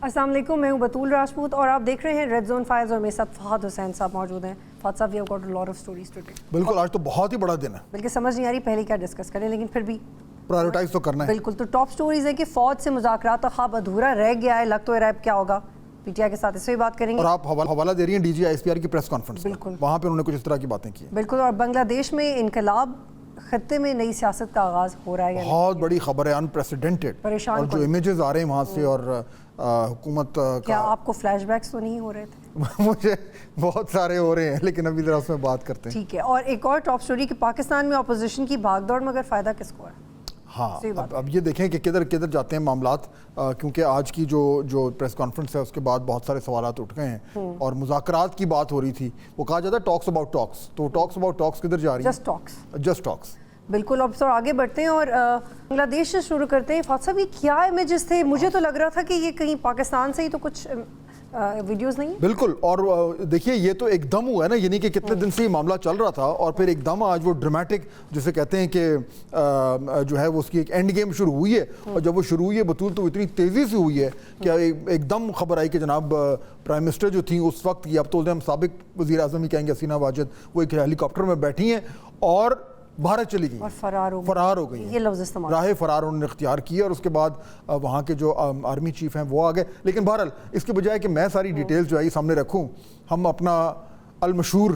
السلام علیکم، میں ہوں بطول راجپوت اور آپ دیکھ رہے ہیں ریڈ زون فائلز اور میرے ساتھ فہد حسین صاحب موجود ہیں. فہد صاحب، we have got a lot of stories today. بالکل، آج تو بہت ہی بڑا دن ہے. بلکہ سمجھ نہیں آ رہی پہلے کیا ڈسکس کریں، لیکن پھر بھی پرائیورٹائز تو کرنا ہے. بالکل. تو ٹاپ اسٹوریز ہے کہ فوج سے مذاکرات کا خواب ادھورا رہ گیا ہے. لگ تو رہا ہے کیا ہوگا. پی ٹی آئی کے ساتھ اس سے بھی بات کریں گے. اور آپ حوالہ دے رہی ہیں D G I S P R کی پریس کانفرنس. بالکل، وہاں پہ انہوں نے کچھ اس طرح کی باتیں کی. بالکل. اور بنگلہ دیش میں انقلاب، خطے میں نئی سیاست کا آغاز ہو رہا ہے. بہت بڑی خبر ہے، انپریسیڈنٹڈ. اور جو امیجز آ رہے ہیں وہاں سے اور حکومت کیا آپ کو فلیش بیکس تو نہیں ہو رہے تھے؟ مجھے بہت سارے ہو رہے ہیں، لیکن ابھی ذرا اس میں بات کرتے ہیں. ٹھیک ہے. اور ایک اور ٹاپ اسٹوری کہ پاکستان میں اپوزیشن کی بھاگ دوڑ مگر فائدہ کس کو ہے؟ ہاں، اب یہ دیکھیں کہ کدھر جاتے ہیں معاملات، کیونکہ آج کی جو پریس کانفرنس ہے اس کے بعد بہت سارے سوالات اٹھ گئے ہیں اور مذاکرات کی بات ہو رہی تھی. وہ کہا جاتا ہے ٹاکس اباؤٹ ٹاکس، تو ٹاکس اباؤٹ ٹاکس کدھر جا رہی ہے؟ جسٹ ٹاکس. بالکل. اب سر آگے بڑھتے ہیں اور بنگلہ دیش سے شروع کرتے ہیں. فہد صاحب، یہ کیا امیجز تھے؟ مجھے تو لگ رہا تھا کہ یہ کہیں پاکستان سے ہی تو کچھ ویڈیوز نہیں. بالکل. اور دیکھیے یہ تو ایک دم ہوا ہے نا، یعنی کہ کتنے دن سے یہ معاملہ چل رہا تھا اور پھر ایک دم آج وہ ڈرمیٹک جسے کہتے ہیں کہ جو ہے وہ اس کی ایک اینڈ گیم شروع ہوئی ہے. اور جب وہ شروع ہوئی ہے بطول تو اتنی تیزی سے ہوئی ہے کہ ایک دم خبر آئی کہ جناب پرائم منسٹر جو تھیں اس وقت کی، اب تو ہم سابق وزیر اعظم ہی کہیں گے، حسینہ واجد، وہ ایک ہیلی کاپٹر میں بیٹھی ہیں اور بھارت چلی گئی اور فرار ہو گئی. یہ لفظ استعمال، راہ فرار انہوں نے اختیار کیا. اور اس کے بعد وہاں کے جو آرمی چیف ہیں وہ آ گئے. لیکن بہرحال اس کے بجائے کہ میں ساری ڈیٹیلز جو ہے یہ سامنے رکھوں، ہم اپنا المشہور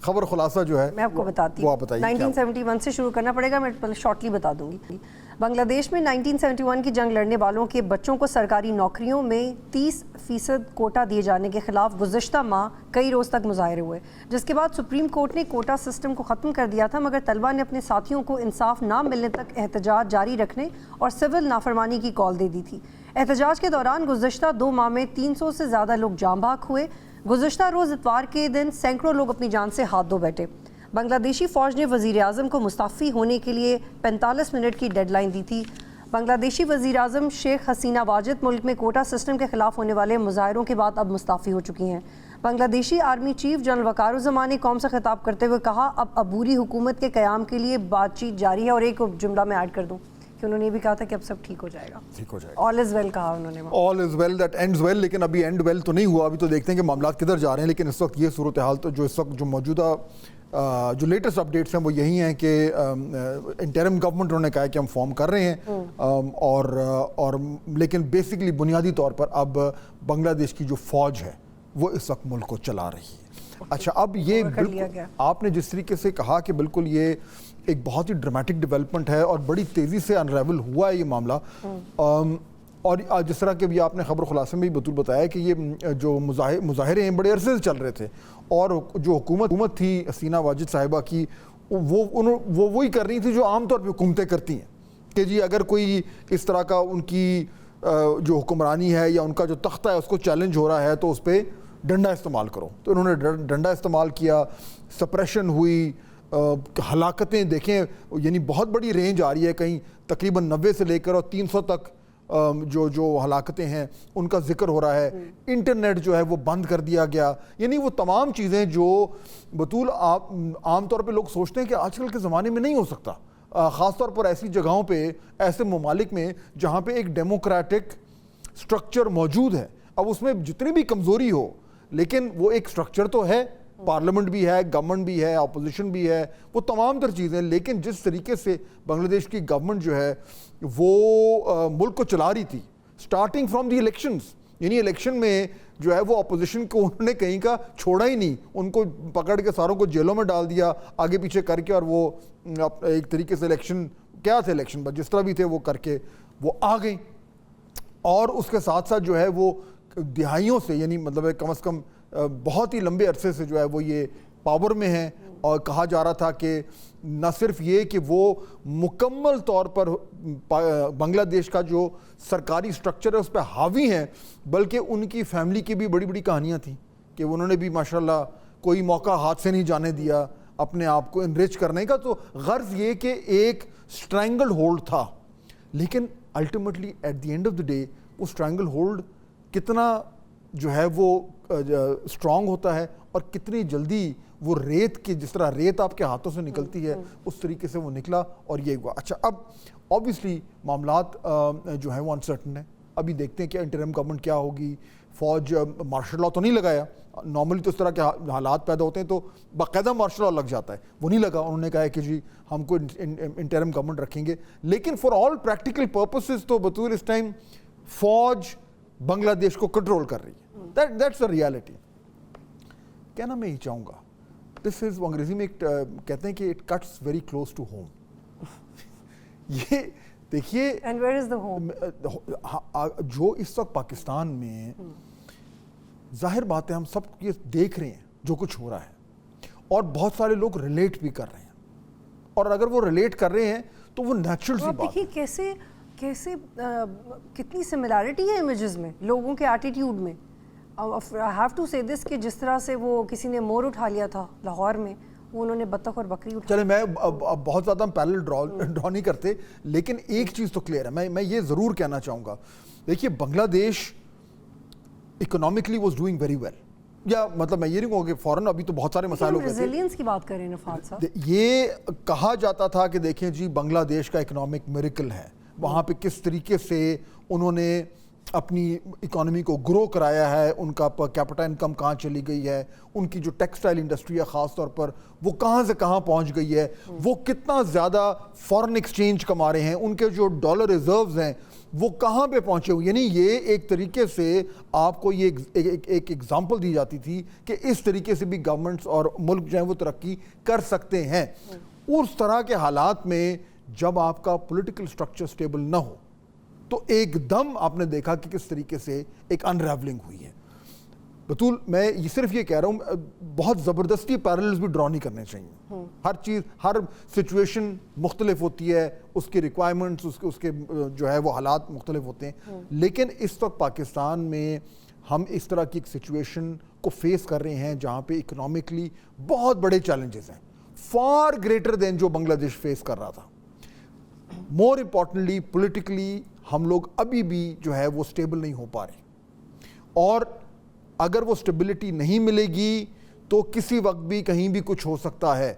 خبر خلاصہ جو ہے میں آپ کو بتاتی ہوں. 1971 سے شروع کرنا پڑے گا، میں پہلے شارٹلی بتا دوں گی. بنگلہ دیش میں 1971 کی جنگ لڑنے والوں کے بچوں کو سرکاری نوکریوں میں 30% کوٹا دیے جانے کے خلاف گزشتہ ماہ کئی روز تک مظاہرے ہوئے، جس کے بعد سپریم کورٹ نے کوٹا سسٹم کو ختم کر دیا تھا. مگر طلبہ نے اپنے ساتھیوں کو انصاف نہ ملنے تک احتجاج جاری رکھنے اور سول نافرمانی کی کال دے دی تھی. احتجاج کے دوران گزشتہ 2 ماہ میں 300 سے زیادہ لوگ جاں بحق ہوئے. گزشتہ روز اتوار کے دن سینکڑوں لوگ اپنی جان سے ہاتھ دھو بیٹھے. بنگلہ دیشی فوج نے وزیر اعظم کو مستعفی ہونے کے لیے 45 منٹ کی ڈیڈ لائن دی تھی. بنگلہ دیشی وزیر اعظم شیخ حسینہ واجد ملک میں کوٹا سسٹم کے خلاف ہونے والے مظاہروں کے بعد اب مستعفی ہو چکی ہیں. بنگلہ دیشی آرمی چیف جنرل وقار الزمان نے قوم سے خطاب کرتے ہوئے کہا اب عبوری حکومت کے قیام کے لیے بات چیت جاری ہے. اور ایک جملہ میں ایڈ کر دوں کہ انہوں نے یہ بھی کہا تھا کہ اب سب ٹھیک ہو جائے گا. آل از ویل کہا انہوں نے. آل از ویل دیٹ اینڈز ویل. لیکن ابھی اینڈ ویل تو نہیں ہوا. ابھی تو دیکھتے ہیں کہ معاملات کدھر جا رہے ہیں. لیکن اس وقت یہ صورتحال تو جو اس وقت جو موجودہ جو لیٹسٹ اپڈیٹس ہیں وہ یہی ہیں کہ انٹرم گورنمنٹ انہوں نے کہا ہے کہ ہم فارم کر رہے ہیں اور لیکن بیسکلی بنیادی طور پر اب بنگلہ دیش کی جو فوج ہے وہ اس وقت ملک کو چلا رہی ہے. اچھا، اب یہ بالکل آپ نے جس طریقے سے کہا کہ بالکل یہ ایک بہت ہی ڈرمیٹک ڈیولپمنٹ ہے اور بڑی تیزی سے انریول ہوا ہے یہ معاملہ. اور جس طرح کہ بھی آپ نے خبر خلاصے میں بھی بطول بتایا کہ یہ جو مظاہرے ہیں بڑے عرصے سے چل رہے تھے اور جو حکومت تھی حسینہ واجد صاحبہ کی، وہ وہی کر رہی تھی جو عام طور پہ حکومتیں کرتی ہیں کہ جی اگر کوئی اس طرح کا ان کی جو حکمرانی ہے یا ان کا جو تختہ ہے اس کو چیلنج ہو رہا ہے تو اس پہ ڈنڈا استعمال کرو. تو انہوں نے ڈنڈا استعمال کیا، سپریشن ہوئی، ہلاکتیں دیکھیں یعنی بہت بڑی رینج آ رہی ہے، کہیں تقریباً 90 سے لے کر اور 300 تک جو ہلاکتیں ہیں ان کا ذکر ہو رہا ہے. انٹرنیٹ جو ہے وہ بند کر دیا گیا. یعنی وہ تمام چیزیں جو بطول عام طور پہ لوگ سوچتے ہیں کہ آج کل کے زمانے میں نہیں ہو سکتا، خاص طور پر ایسی جگہوں پہ، ایسے ممالک میں جہاں پہ ایک ڈیموکریٹک سٹرکچر موجود ہے. اب اس میں جتنی بھی کمزوری ہو لیکن وہ ایک سٹرکچر تو ہے، پارلیمنٹ بھی ہے، گورنمنٹ بھی ہے، اپوزیشن بھی ہے، وہ تمام تر چیزیں. لیکن جس طریقے سے بنگلہ دیش کی گورنمنٹ جو ہے وہ ملک کو چلا رہی تھی سٹارٹنگ فرام دی الیکشنز، یعنی الیکشن میں جو ہے وہ اپوزیشن کو انہوں نے کہیں کا چھوڑا ہی نہیں، ان کو پکڑ کے ساروں کو جیلوں میں ڈال دیا آگے پیچھے کر کے. اور وہ ایک طریقے سے الیکشن کیا تھے، الیکشن جس طرح بھی تھے وہ کر کے وہ آ گئیں. اور اس کے ساتھ ساتھ جو ہے وہ دہائیوں سے، یعنی مطلب کم از کم بہت ہی لمبے عرصے سے جو ہے وہ یہ پاور میں ہیں. اور کہا جا رہا تھا کہ نہ صرف یہ کہ وہ مکمل طور پر بنگلہ دیش کا جو سرکاری سٹرکچر ہے اس پہ حاوی ہیں، بلکہ ان کی فیملی کی بھی بڑی بڑی کہانیاں تھیں کہ انہوں نے بھی ماشاءاللہ کوئی موقع ہاتھ سے نہیں جانے دیا اپنے آپ کو انریچ کرنے کا. تو غرض یہ کہ ایک سٹرینگل ہولڈ تھا. لیکن ultimately at the end of the day وہ سٹرینگل ہولڈ کتنا جو ہے وہ اسٹرانگ ہوتا ہے اور کتنی جلدی وہ ریت کی، جس طرح ریت آپ کے ہاتھوں سے نکلتی ہے اس طریقے سے وہ نکلا اور یہ ہوا. اچھا، اب آبویسلی معاملات جو ہیں وہ انسرٹن ہیں. ابھی دیکھتے ہیں کہ انٹرم گورنمنٹ کیا ہوگی. فوج مارشل لا تو نہیں لگایا, نارملی تو اس طرح کے حالات پیدا ہوتے ہیں تو باقاعدہ مارشل لا لگ جاتا ہے, وہ نہیں لگا. انہوں نے کہا ہے کہ جی ہم کو انٹرم گورنمنٹ رکھیں گے, لیکن فار آل پریکٹیکل پرپسز تو بطور اس ٹائم فوج بنگلہ دیش کو کنٹرول کر رہی ہے. That's the reality. کہنا میں یہ چاہوں گا, دس از, انگریزی میں کہتے ہیں کہ it cuts very close to home. یہ دیکھیے and where is the home, جو اس وقت پاکستان میں ظاہر بات ہے ہم سب یہ دیکھ رہے ہیں جو کچھ ہو رہا ہے, اور بہت سارے لوگ ریلیٹ بھی کر رہے ہیں, اور اگر وہ ریلیٹ کر ررہے ہیں تو وہ نیچرل سی بات ہے. دیکھیے کیسے کتنی سملیرٹی ہے امیجز میں, لوگوں کے ایٹیٹیوڈ میں. آئی ہیو ٹو سے دس کہ جس طرح سے وہ کسی نے مور اٹھا لیا تھا لاہور میں, وہ انہوں نے بطخ اور بکری اٹھا. چلے میں اب بہت زیادہ ہم پیرل ڈرا نہیں کرتے, لیکن ایک چیز تو کلیئر ہے, میں یہ ضرور کہنا چاہوں گا. دیکھیے Bangladesh economically was doing very well, یا مطلب میں یہ نہیں کہوں کہ فوراً ابھی تو بہت سارے مسائل ہو گئے تھے. ریزیلینس کی بات کریں نفاد صاحب, یہ کہا جاتا تھا کہ دیکھیں جی بنگلہ دیش کا اکنامک میریکل ہے, وہاں پہ کس طریقے سے انہوں نے اپنی اکانومی کو گرو کرایا ہے, ان کا پر کیپٹا انکم کہاں چلی گئی ہے, ان کی جو ٹیکسٹائل انڈسٹری ہے خاص طور پر وہ کہاں سے کہاں پہنچ گئی ہے, وہ کتنا زیادہ فارن ایکسچینج کما رہے ہیں, ان کے جو ڈالر ریزروز ہیں وہ کہاں پہ پہنچے ہوئے. یعنی یہ ایک طریقے سے آپ کو یہ ایک ایگزامپل دی جاتی تھی کہ اس طریقے سے بھی گورنمنٹس اور ملک جو ہیں وہ ترقی کر سکتے ہیں. اس طرح کے حالات میں جب آپ کا پولیٹیکل سٹرکچر سٹیبل نہ ہو تو ایک دم آپ نے دیکھا کہ کس طریقے سے ایک انریولنگ ہوئی ہے. بطول میں یہ صرف یہ کہہ رہا ہوں, بہت زبردستی پیرلز بھی ڈرا نہیں کرنے چاہیے. ہر چیز, ہر سچویشن مختلف ہوتی ہے, اس کی ریکوائرمنٹس, اس کے جو ہے وہ حالات مختلف ہوتے ہیں. لیکن اس وقت پاکستان میں ہم اس طرح کی ایک سچویشن کو فیس کر رہے ہیں جہاں پہ اکنامکلی بہت بڑے چیلنجز ہیں, فار گریٹر دین جو بنگلہ دیش فیس کر رہا تھا. مور امپورٹنٹلی پولیٹیکلی ہم لوگ ابھی بھی جو ہے وہ سٹیبل نہیں ہو پا رہے, اور اگر وہ سٹیبلٹی نہیں ملے گی تو کسی وقت بھی کہیں بھی کچھ ہو سکتا ہے.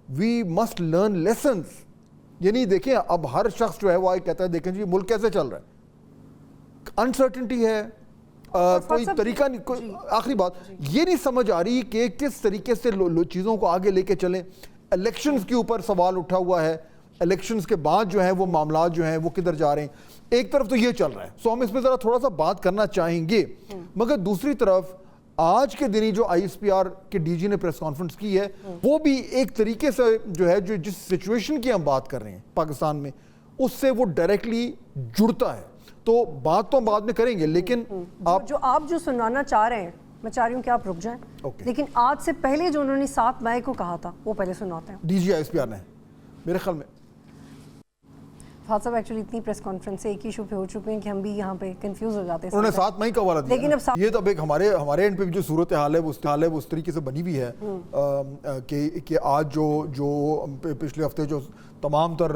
We must learn lessons. یعنی دیکھیں اب ہر شخص جو ہے وہ کہتا ہے دیکھیں جی ملک کیسے چل رہا ہے, انسرٹنٹی ہے, کوئی طریقہ نہیں, کوئی آخری بات یہ نہیں سمجھ آ رہی کہ کس طریقے سے چیزوں کو آگے لے کے چلیں. الیکشنز کے اوپر سوال اٹھا ہوا ہے, الیکشنز کے بعد جو ہیں وہ معاملات جو ہیں وہ کدھر جا رہے ہیں. ایک طرف تو یہ چل رہا ہے, سو ہم اس پہ ذرا تھوڑا سا بات کرنا چاہیں گے, مگر دوسری طرف آج کے دن جو آئی ایس پی آر کے ڈی جی نے پریس کانفرنس کی ہے وہ بھی ایک طریقے سے جو ہے جو جس سچویشن کی ہم بات کر رہے ہیں پاکستان میں اس سے وہ ڈائریکٹلی جڑتا ہے. تو بات تو ہم بعد میں کریں گے, لیکن آپ جو سنوانا چاہ رہے ہیں میں چاہ رہی ہوں کہ آپ رک جائیں, لیکن آج سے پہلے جو انہوں نے 7 مئی کو کہا تھا وہ پہلے سنواتے ہیں. D G I S P R نے میرے خیال میں فہد صاحب ایکچولی اتنی پریس کانفرنس سے ایک ہی ایشو پہ ہو چکے ہیں کہ ہم بھی یہاں پہ کنفیوز ہو جاتے ہیں. انہوں نے 7 مئی کا حوالہ دیا, لیکن اب یہ تو اب ایک ہمارے اینڈ پہ جو صورتحال ہے وہ اس طریقے سے بنی ہوئی ہے کہ آج جو پچھلے ہفتے جو تمام تر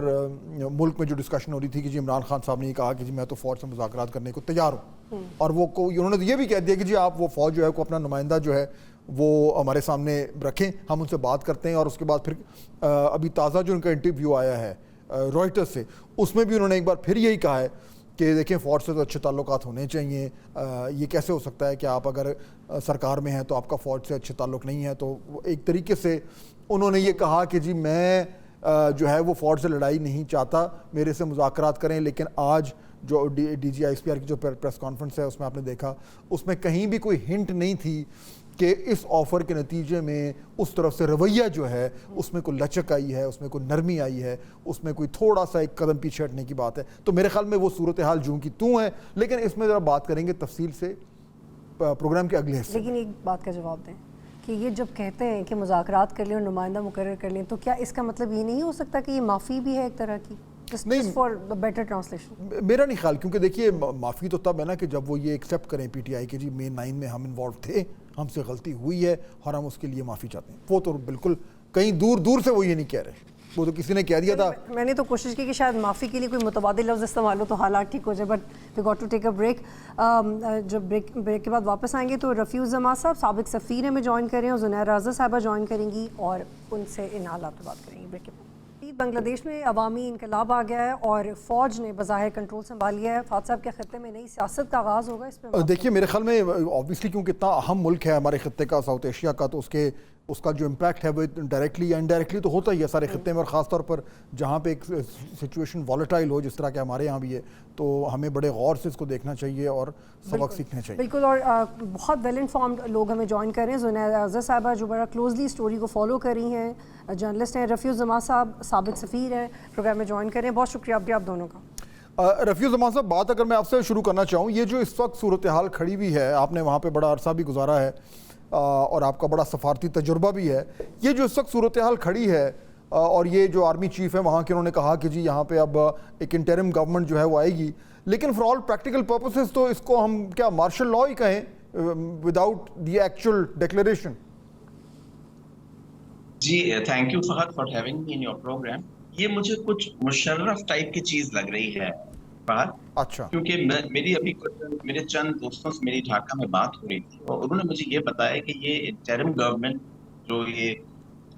ملک میں جو ڈسکشن ہو رہی تھی کہ جی عمران خان صاحب نے یہ کہا کہ جی میں تو فوج سے مذاکرات کرنے کو تیار ہوں, اور وہ انہوں نے یہ بھی کہہ دیا کہ جی آپ وہ فوج جو ہے کو اپنا نمائندہ جو ہے وہ ہمارے سامنے رکھیں, ہم ان سے بات کرتے ہیں. اور اس کے بعد پھر ابھی تازہ جو ان کا انٹرویو آیا ہے رائٹرز سے, اس میں بھی انہوں نے ایک بار پھر یہی کہا ہے کہ دیکھیں فوج سے تو اچھے تعلقات ہونے چاہیے. یہ کیسے ہو سکتا ہے کہ آپ اگر سرکار میں ہیں تو آپ کا فوج سے اچھے تعلق نہیں ہے. تو ایک طریقے سے انہوں نے یہ کہا کہ جی میں جو ہے وہ فوج سے لڑائی نہیں چاہتا, میرے سے مذاکرات کریں. لیکن آج جو D G I S P R کی جو پریس کانفرنس ہے اس میں آپ نے دیکھا اس میں کہیں بھی کوئی ہنٹ نہیں تھی کہ اس آفر کے نتیجے میں اس طرف سے رویہ جو ہے اس میں کوئی لچک آئی ہے, اس میں کوئی نرمی آئی ہے, اس میں کوئی تھوڑا سا ایک قدم پیچھے ہٹنے کی بات ہے. تو میرے خیال میں وہ صورتحال جوں کی توں ہے, لیکن اس میں ذرا بات کریں گے تفصیل سے پروگرام کے اگلے حصے. لیکن ایک بات کا جواب دیں کہ یہ جب کہتے ہیں کہ مذاکرات کر لیں اور نمائندہ مقرر کر لیں تو کیا اس کا مطلب یہ نہیں ہو سکتا کہ یہ معافی بھی ہے ایک طرح کی, نہیں فار بیٹر ٹرانسلیشن؟ میرا نہیں خیال, کیونکہ دیکھیے معافی تو تب ہے نا کہ جب وہ یہ ایکسیپٹ کریں پی ٹی آئی کہ جی مئی 9 میں ہم انوالو تھے, ہم سے غلطی ہوئی ہے اور ہم اس کے لیے معافی چاہتے ہیں. وہ تو بالکل کہیں دور سے وہ یہ نہیں کہہ رہے, وہ تو کسی نے کہہ دیا تھا. میں نے تو کوشش کی کہ شاید معافی کے لیے کوئی متبادل لفظ استعمال ہو تو حالات ٹھیک ہو جائے, but we got to take a break. جب بریک کے بعد واپس آئیں گے تو رفیع الزما صاحب سابق سفیر ہمیں جوائن کریں اور زنیر رازا صاحبہ جوائن کریں گی اور ان سے ان حالات پہ بات کریں گے. بریک کے بعد بنگلہ دیش میں عوامی انقلاب آ گیا ہے اور فوج نے بظاہر کنٹرول سنبھال لیا ہے. فاتح صاحب کے خطے میں نئی سیاست کا آغاز ہوگا اس پہ؟ دیکھیے میرے خیال میں آبویسلی کیونکہ اتنا اہم ملک ہے ہمارے خطے کا ساؤتھ ایشیا کا، تو اس کا جو امپیکٹ ہے وہ ڈائریکٹلی یا انڈائریکٹلی تو ہوتا ہی ہے سارے خطے میں، اور خاص طور پر جہاں پہ ایک سچویشن والیٹائل ہو جس طرح کہ ہمارے یہاں بھی ہے، تو ہمیں بڑے غور سے اس کو دیکھنا چاہیے اور سبق سیکھنے چاہیے. بالکل. اور بہت ویل انفارمڈ لوگ ہمیں جوائن کر رہے ہیں. زنید اظہر صاحبہ جو بڑا کلوزلی اسٹوری کو فالو کر رہی ہیں، جرنلسٹ ہیں. رفیع الزمان صاحب سابق سفیر ہیں، پروگرام میں جوائن کر رہے ہیں. بہت شکریہ آپ دونوں کا. رفیع الزمان صاحب، بات اگر میں آپ سے شروع کرنا چاہوں، یہ جو اس وقت صورتحال کھڑی ہوئی ہے، آپ نے وہاں پہ بڑا عرصہ بھی گزارا ہے اور آپ کا بڑا سفارتی تجربہ بھی ہے، یہ جو اس وقت صورتحال کھڑی ہے اور یہ جو آرمی چیف ہیں وہاں کے، انہوں نے کہا کہ جی یہاں پہ اب ایک انٹرم گورنمنٹ جو ہے وہ آئے گی، لیکن فار آل پریکٹیکل پرپسز تو اس کو ہم کیا مارشل لا ہی کہیں وداؤٹ دی ایکچوئل ڈکلیریشن؟ جی thank you Fahad for having me in your programme. یہ مجھے کچھ مشرف ٹائپ کی چیز لگ رہی ہے فہد. اچھا. کیونکہ میری ابھی میرے چند دوستوں سے میری ڈھاکہ میں بات ہو رہی تھی اور انہوں نے مجھے یہ بتایا کہ یہ انٹرم گورنمنٹ جو یہ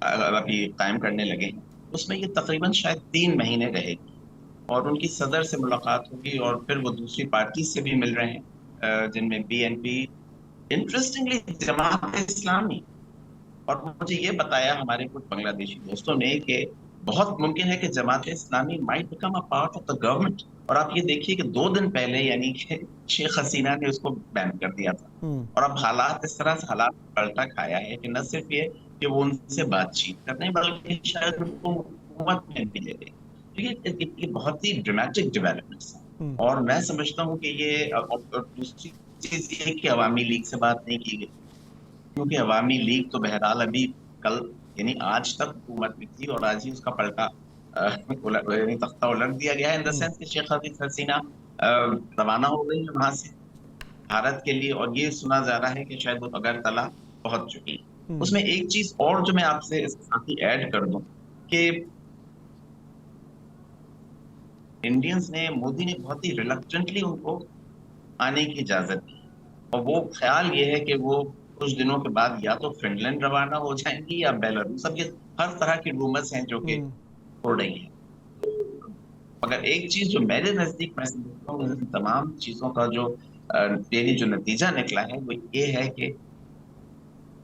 ابھی قائم کرنے لگے ہیں، اس میں یہ تقریباً شاید 3 مہینے رہے گی اور ان کی صدر سے ملاقات ہوگی اور پھر وہ دوسری پارٹی سے بھی مل رہے ہیں جن میں BNP، انٹرسٹنگلی جماعت اسلامی. اور مجھے یہ بتایا ہمارے کچھ بنگلہ دیشی دوستوں نے کہ بہت ممکن ہے کہ Jamaat Islami might become a part of the government. اور آپ یہ دیکھیے کہ 2 دن پہلے یعنی کہ شیخ حسینہ نے اس کو بین کر دیا تھا، اور اب حالات اس طرح سے حالات پلٹا کھایا ہے کہ نہ صرف یہ کہ وہ ان سے بات چیت کرنے بلکہ شاید ان کو حکومت میں بھی لے لیں. یہ بہت ہی ڈرامیٹک ڈیولپمنٹس ہیں اور میں سمجھتا ہوں کہ یہ، اور دوسری چیز یہ کہ عوامی لیگ سے بات نہیں کی گئی، کیونکہ عوامی لیگ تو بہرحال ابھی کل یعنی آج تک حکومت میں تھی اور آج ہی اس کا پلٹا یعنی تختہ الٹ دیا گیا ہے، ان دا سینس کہ شیخ حسینہ روانہ ہو گئی ہے وہاں سے بھارت کے لیے، اور یہ سنا جا رہا ہے کہ شاید وہ اگرتلہ پہنچ چکی. اس میں ایک چیز اور جو میں آپ سے اس کے ساتھ ہی ایڈ کر دوں کہ انڈینز نے، مودی نے بہت ہی ریلکٹنٹلی ان کو آنے کی اجازت دی، اور وہ خیال یہ ہے کہ وہ کچھ دنوں کے بعد یا تو فن لینڈ روانہ ہو جائیں گی یا بیلاروس. اب یہ ہر طرح کی رومرز ہیں جو کہ ہو رہی ہیں. مگر ایک چیز جو میرے نزدیک میں سمجھتا ہوں ان تمام چیزوں کا جو یعنی جو نتیجہ نکلا ہے وہ یہ ہے کہ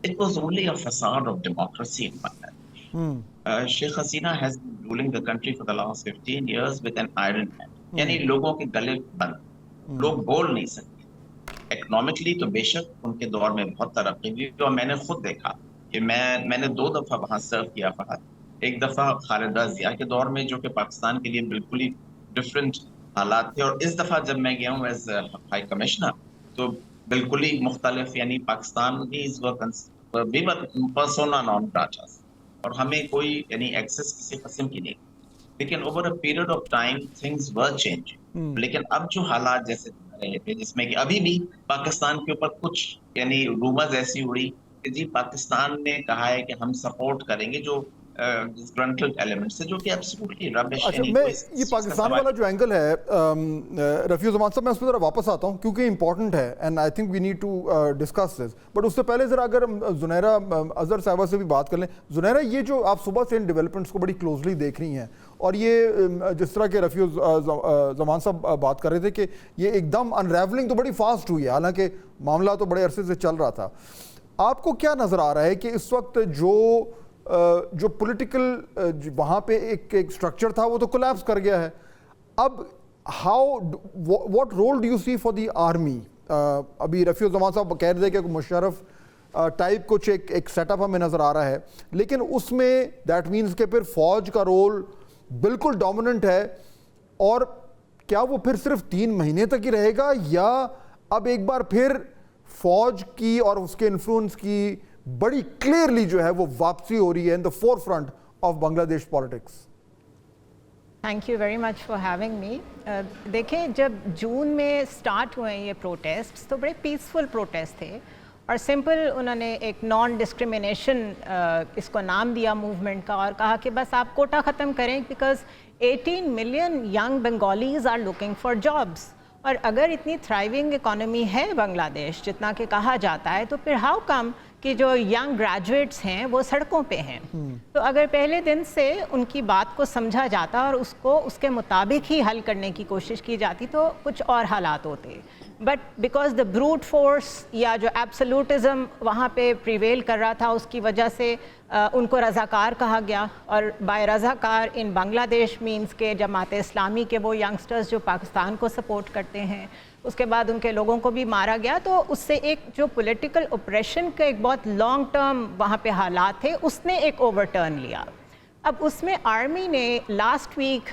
it was only a facade of democracy in Bangladesh. Sheikh Hasina has been ruling the country for the last 15 years with an iron hand. یعنی لوگوں کے گلے بند، لوگ بول نہیں سکتے. اکنامکلی تو بے شک ان کے دور میں بہت ترقی ہوئی، اور میں نے خود دیکھا کہ میں نے 2 دفعہ وہاں سرو کیا فہد. ایک دفعہ خالدہ ضیاء کے دور میں جو کہ پاکستان کے لیے بالکل ہی ڈفرینٹ حالات تھے، اور اس دفعہ جب میں گیا ہوں ایز ہائی کمشنر تو بالکل ہی مختلف، یعنی پاکستان پرسونا نان گراٹا، اور ہمیں کوئی یعنی ایکسس کسی قسم کی نہیں. لیکن over a period of time things were change. لیکن اب جو حالات جیسے رہے تھے جس میں کہ ابھی بھی پاکستان کے اوپر کچھ یعنی رومرز ایسی اڑی کہ جی پاکستان نے کہا ہے کہ ہم سپورٹ کریں گے جو ڈسگرنٹلڈ ایلیمنٹ سے، جو کہ ایبسولوٹلی ربش. اچھا، میں یہ پاکستان والا جو اینگل ہے رفیع الزمان صاحب، میں اس پہ ذرا واپس آتا ہوں کیونکہ امپورٹنٹ ہے and I think we need to discuss this. But اس سے پہلے ذرا اگر زنیرہ اظہر صاحبہ سے بھی بات کر لیں. زنیرہ، یہ جو آپ صبح سے ان ڈیولپمنٹس کو بڑی کلوزلی دیکھ رہی ہیں، اور یہ جس طرح کہ رفیع الزمان صاحب بات کر رہے تھے کہ یہ ایک دم انریولنگ تو بڑی فاسٹ ہوئی ہے، حالانکہ معاملہ تو بڑے عرصے سے چل رہا تھا. آپ کو کیا نظر آ رہا ہے کہ اس وقت جو پولیٹیکل وہاں پہ ایک اسٹرکچر تھا وہ تو کولیپس کر گیا ہے، اب what role do you see for the army? ابھی رفیع الزمان صاحب کہہ رہے تھے کہ مشرف ٹائپ کچھ ایک سیٹ اپ ہمیں نظر آ رہا ہے، لیکن اس میں دیٹ مینس کہ پھر فوج کا رول بالکل ڈومیننٹ ہے، اور کیا وہ پھر صرف 3 مہینے تک ہی رہے گا، یا اب ایک بار پھر فوج کی اور اس کے انفلوئنس کی بڑی کلیئرلی جو ہے وہ واپسی ہو رہی ہے ان دا فور فرنٹ آف بنگلہ دیش politics? Thank you very much for having می. دیکھیں، جب جون میں سٹارٹ ہوئے یہ پروٹیسٹ تو بڑے پیسفل پروٹیسٹ تھے، اور سمپل انہوں نے ایک نان ڈسکریمنیشن اس کو نام دیا موومنٹ کا، اور کہا کہ بس آپ کوٹا ختم کریں because 18 million young Bengalis are looking for jobs. اور اگر اتنی تھرائیونگ اکانومی ہے بنگلہ دیش جتنا کہ کہا جاتا ہے، تو پھر ہاؤ کم کہ جو ینگ گریجویٹس ہیں وہ سڑکوں پہ ہیں. تو اگر پہلے دن سے ان کی بات کو سمجھا جاتا اور اس کے مطابق ہی حل کرنے کی کوشش کی جاتی تو کچھ اور حالات ہوتے. But because the brute force یا جو ایبسلوٹزم وہاں پہ پریویل کر رہا تھا اس کی وجہ سے ان کو رضاکار کہا گیا. اور بائی رضاکار ان بنگلہ دیش مینس کے جماعت اسلامی کے وہ ینگسٹرز جو پاکستان کو سپورٹ کرتے ہیں, اس کے بعد ان کے لوگوں کو بھی مارا گیا. تو اس سے ایک جو پولیٹیکل اپریشن کا ایک بہت لانگ ٹرم وہاں پہ حالات تھے اس نے ایک اوور ٹرن لیا. اب اس میں آرمی نے لاسٹ ویک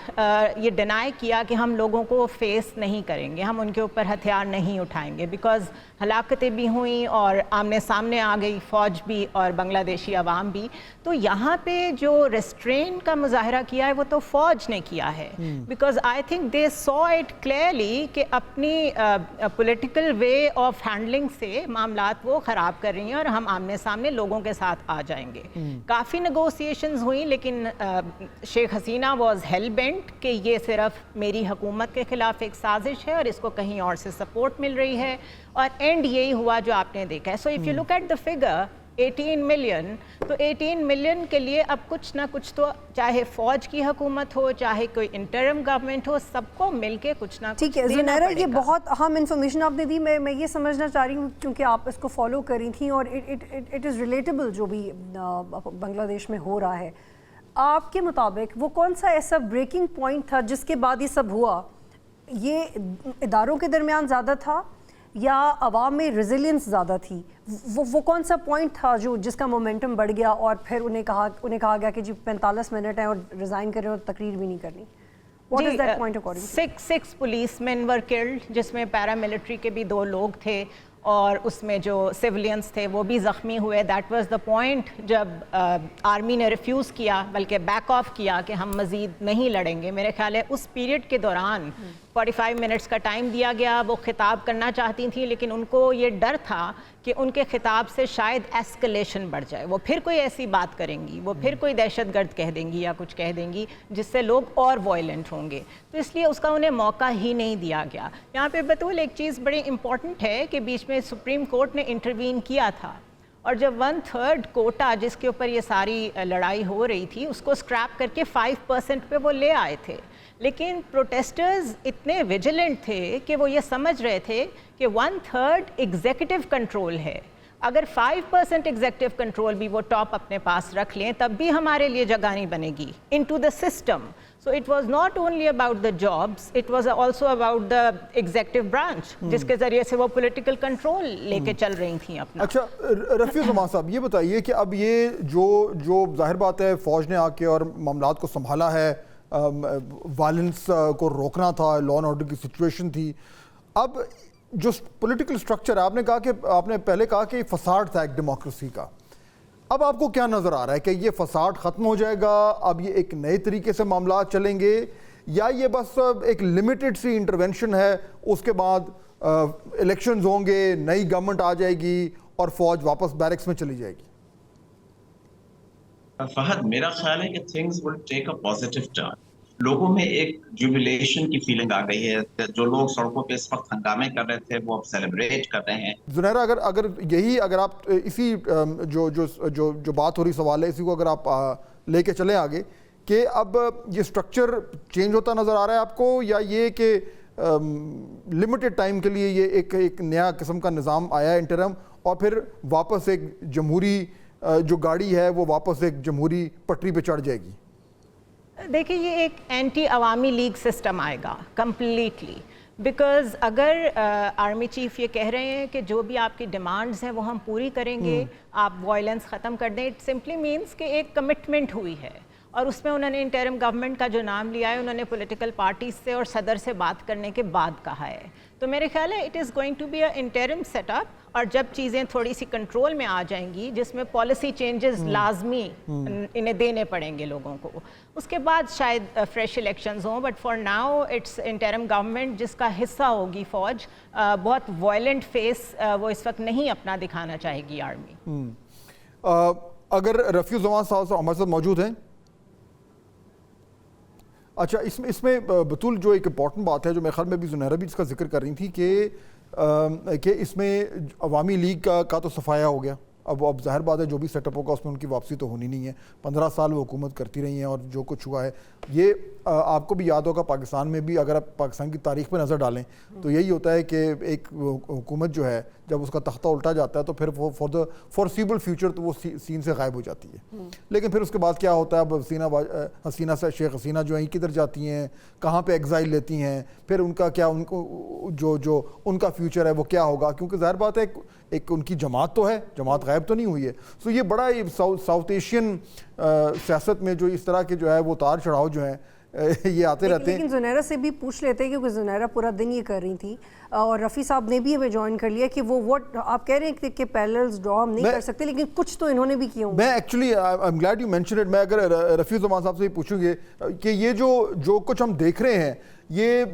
یہ ڈینائی کیا کہ ہم لوگوں کو فیس نہیں کریں گے, ہم ان کے اوپر ہتھیار نہیں اٹھائیں گے, بیکاز ہلاکتیں بھی ہوئیں اور آمنے سامنے آ گئی فوج بھی اور بنگلہ دیشی عوام بھی. تو یہاں پہ جو ریسٹرین کا مظاہرہ کیا ہے وہ تو فوج نے کیا ہے, because I think they so it clearly کہ اپنی پولیٹیکل وے آف ہینڈلنگ سے معاملات وہ خراب کر رہی ہیں اور ہم آمنے سامنے لوگوں کے ساتھ آ جائیں گے. کافی نیگوسیشنز ہوئیں لیکن Sheikh Hasina was heel Bennet کہ یہ صرف میری حکومت کے خلاف ایک سازش ہے اور اس کو کہیں اور سے سپورٹ مل رہی ہے, اور اینڈ یہی ہوا جو آپ نے دیکھا ہے. So if you look at the figure 18 million, تو 18 ملین کے لیے اب کچھ نہ کچھ تو چاہے فوج کی حکومت ہو چاہے کوئی انٹرم گورنمنٹ ہو, سب کو مل کے کچھ نہ کچھ ٹھیک ہے. زنیرہ یہ بہت اہم انفارمیشن آپ نے دی. میں یہ سمجھنا چاہ رہی ہوں کیونکہ آپ اس کو فالو کر رہی تھیں اور اٹ از ریلیٹیبل جو بھی بنگلہ دیش میں ہو رہا ہے. آپ کے مطابق وہ کون سا ایسا بریکنگ پوائنٹ تھا جس کے بعد یہ سب ہوا؟ یہ اداروں کے درمیان زیادہ تھا یا عوام میں ریزیلینس زیادہ تھی؟ وہ کون سا پوائنٹ تھا جس کا مومنٹم بڑھ گیا اور پھر انہیں کہا گیا کہ جی 45 منٹ ہیں اور ریزائن کریں اور تقریر بھی نہیں کرنی؟ What is that point according to you? 6 policemen were killed, جس میں پیراملٹری کے بھی 2 لوگ تھے اور اس میں جو سیولینس تھے وہ بھی زخمی ہوئے. دیٹ واز دا پوائنٹ جب آرمی نے ریفیوز کیا بلکہ بیک آف کیا کہ ہم مزید نہیں لڑیں گے. میرے خیال ہے اس پیریڈ کے دوران 45 منٹس کا ٹائم دیا گیا. وہ خطاب کرنا چاہتی تھیں لیکن ان کو یہ ڈر تھا کہ ان کے خطاب سے شاید ایسکلیشن بڑھ جائے, وہ پھر کوئی ایسی بات کریں گی, وہ پھر کوئی دہشت گرد کہہ دیں گی یا کچھ کہہ دیں گی جس سے لوگ اور وائلنٹ ہوں گے. تو اس لیے اس کا انہیں موقع ہی نہیں دیا گیا. یہاں پہ بطول ایک چیز بڑی امپورٹنٹ ہے کہ بیچ میں سپریم کورٹ نے انٹروین کیا تھا اور جب 1/3 کوٹا جس کے اوپر یہ ساری لڑائی ہو رہی تھی اس کو اسکریپ کر کے 5% پہ وہ لے آئے تھے. لیکن پروٹیسٹرز اتنے ویجیلنٹ تھے کہ وہ یہ سمجھ رہے تھے کہ 1/3 ایگزیکٹو کنٹرول ہے, اگر 5% ایگزیکٹو کنٹرول بھی وہ ٹاپ اپنے پاس رکھ لیں تب بھی ہمارے لیے جگہ نہیں بنے گی into the system. So it was not only about the jobs, it was also about the executive branch جس کے ذریعے سے وہ پولیٹیکل کنٹرول لے کے چل رہی تھیں اپنا. اچھا رفیع زمان صاحب یہ بتائیے کہ اب یہ جو ظاہر بات ہے فوج نے آ کے اور معاملات کو سنبھالا ہے, وائلنس کو روکنا تھا, لا اینڈ آرڈر کی سچویشن تھی. اب جو پولیٹیکل سٹرکچر ہے, آپ نے پہلے کہا کہ فساد تھا ایک ڈیموکریسی کا, اب آپ کو کیا نظر آ رہا ہے کہ یہ فساد ختم ہو جائے گا, اب یہ ایک نئے طریقے سے معاملات چلیں گے, یا یہ بس ایک لمیٹڈ سی انٹرونشن ہے, اس کے بعد الیکشنز ہوں گے, نئی گورنمنٹ آ جائے گی اور فوج واپس بیرکس میں چلی جائے گی؟ فہد, میرا خیال ہے کہ things will take a positive turn. لوگوں میں ایک جوبیلیشن کی فیلنگ آ گئی ہے. جو لوگ سڑکوں پہ اس وقت ہنگامے کر رہے تھے وہ اب سیلیبریٹ کر رہے ہیں. زنیرہ اگر آپ اسی جو بات ہو رہی سوال ہے اسی کو اگر آپ لے کے چلیں آگے, کہ اب یہ سٹرکچر چینج ہوتا نظر آ رہا ہے آپ کو, یا یہ کہ لمیٹڈ ٹائم کے لیے یہ ایک نیا قسم کا نظام آیا ہے انٹرم, اور پھر واپس ایک جمہوری جو گاڑی ہے وہ واپس ایک جمہوری پٹری پہ چڑھ جائے گی؟ دیکھیں یہ ایک اینٹی عوامی لیگ سسٹم آئے گا کمپلیٹلی, بیکاز اگر آرمی چیف یہ کہہ رہے ہیں کہ جو بھی آپ کی ڈیمانڈز ہیں وہ ہم پوری کریں گے, آپ وائلنس ختم کر دیں, اٹ سمپلی مینس کہ ایک کمٹمنٹ ہوئی ہے. اور اس میں انہوں نے انٹرم گورنمنٹ کا جو نام لیا ہے انہوں نے پولیٹیکل پارٹیز سے اور صدر سے بات کرنے کے بعد کہا ہے. تو میرے خیال ہے it is going to be a interim set up, اور جب چیزیں تھوڑی سی کنٹرول میں آ جائیں گی جس میں پالیسی چینجز لازمی انہیں دینے پڑیں گے لوگوں کو, اس کے بعد شاید فریش الیکشنز ہوں. But for now it's interim government جس کا حصہ ہوگی فوج. بہت وائلنٹ فیس وہ اس وقت نہیں اپنا دکھانا چاہے گی آرمی. اگر رفیع زمان صاحب ہمارے ساتھ موجود ہیں. اچھا اس میں بطول جو ایک امپورٹنٹ بات ہے جو میرے خیال میں بھی زنیرہ بھی اس کا ذکر کر رہی تھی کہ اس میں عوامی لیگ کا تو صفایا ہو گیا, اب ظاہر بات ہے جو بھی سیٹ اپ ہوگا اس میں ان کی واپسی تو ہونی نہیں ہے. 15 سال وہ حکومت کرتی رہی ہیں اور جو کچھ ہوا ہے یہ آپ کو بھی یاد ہوگا پاکستان میں بھی اگر آپ پاکستان کی تاریخ پہ نظر ڈالیں تو یہی ہوتا ہے کہ ایک حکومت جو ہے جب اس کا تختہ الٹا جاتا ہے تو پھر وہ فار دا فارسیبل فیوچر تو وہ سین سے غائب ہو جاتی ہے. لیکن پھر اس کے بعد کیا ہوتا ہے اب حسینہ سے شیخ حسینہ جو ہیں کدھر جاتی ہیں, کہاں پہ ایگزائل لیتی ہیں, پھر ان کا کیا ان کو جو ان کا فیوچر ہے وہ کیا ہوگا, کیونکہ ظاہر بات ہے ایک ان کی جماعت تو ہے, جماعت غائب تو نہیں ہوئی ہے. سو یہ بڑا ساؤتھ ایشین سیاست میں جو اس طرح کے جو ہے وہ اتار چڑھاؤ جو ہیں یہ آتے رہتے ہیں. لیکن زنیرہ سے بھی پوچھ لیتے ہیں کیونکہ زنیرہ پورا دن یہ کر رہی تھی اور رفیع صاحب نے بھی ہمیں جوائن کر لیا کہ وہ آپ کہہ رہے ہیں کہ پیرللز ڈرا ہم نہیں کر سکتے لیکن کچھ تو انہوں نے بھی کیا ہوں. میں actually I am glad you mention it. میں اگر رفیع زمان صاحب سے یہ پوچھوں گے کہ یہ جو کچھ ہم دیکھ رہے ہیں یہ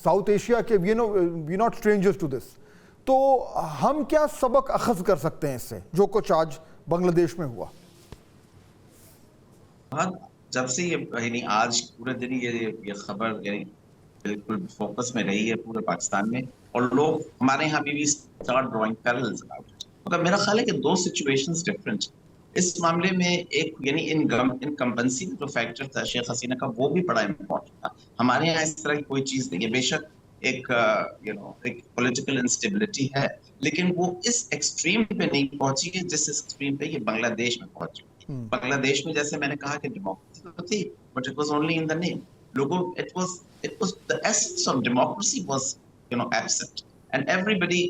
ساؤتھ ایشیا کے وی ناٹ اسٹرینجرز ٹو دس, تو ہم کیا سبق اخذ کر سکتے ہیں اس سے جو کچھ آج بنگلہ دیش میں ہوا؟ جب سے یعنی آج پورے دن یہ خبر یعنی بالکل فوکس میں رہی ہے پورے پاکستان میں, اور لوگ ہمارے یہاں بھی اسٹارٹ ڈرائنگ پیرللز اباؤٹ اٹ. مگر میرا خیال ہے کہ دو سچویشنز ڈفرنٹ اس معاملے میں. ایک یعنی انکمبنسی جو فیکٹر تھا شیخ حسینہ کا وہ بھی بڑا امپورٹنٹ تھا. ہمارے یہاں اس طرح کی کوئی چیز نہیں ہے, بے شک ایک پولیٹیکل انسٹیبلٹی ہے لیکن وہ اس ایکسٹریم پہ نہیں پہنچی ہے جس ایکسٹریم پہ یہ بنگلہ دیش میں پہنچی. بنگلہ دیش میں جیسے میں نے کہا کہ ڈیموکریسی تو تھی but it was only in the name. لوگوں it was the essence of democracy was absent and everybody,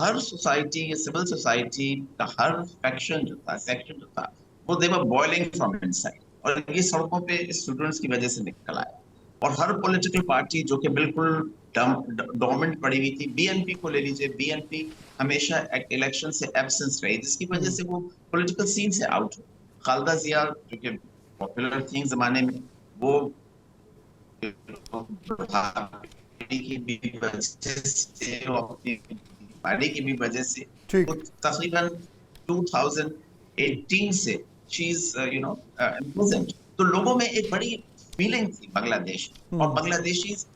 Hare society civil society کا ہر فیکشن جو تھا سیکشن جو تھا وہ they were boiling from inside, اور یہ سڑکوں پہ اسٹوڈنٹس کی وجہ سے نکل آیا. اور ہر پولیٹیکل پارٹی جو کہ بالکل ڈومنٹ پڑی ہوئی تھی, بی این پی کو لے لیجیے, بی این پی ہمیشہ الیکشن سے ایبسنس رہی جس کی وجہ سے وہ پولیٹیکل سین سے آؤٹ ہو. خالدہ ضیاء جو کہ پاپولر تھیں زمانے میں, وہ کی بھی وجہ سے اپنی پارٹی کی بھی وجہ سے تقریباً 2018 سے she is imprisoned. تو لوگوں میں ایک بڑی فیلنگ تھی بنگلہ دیش, اور بنگلہ دیشیز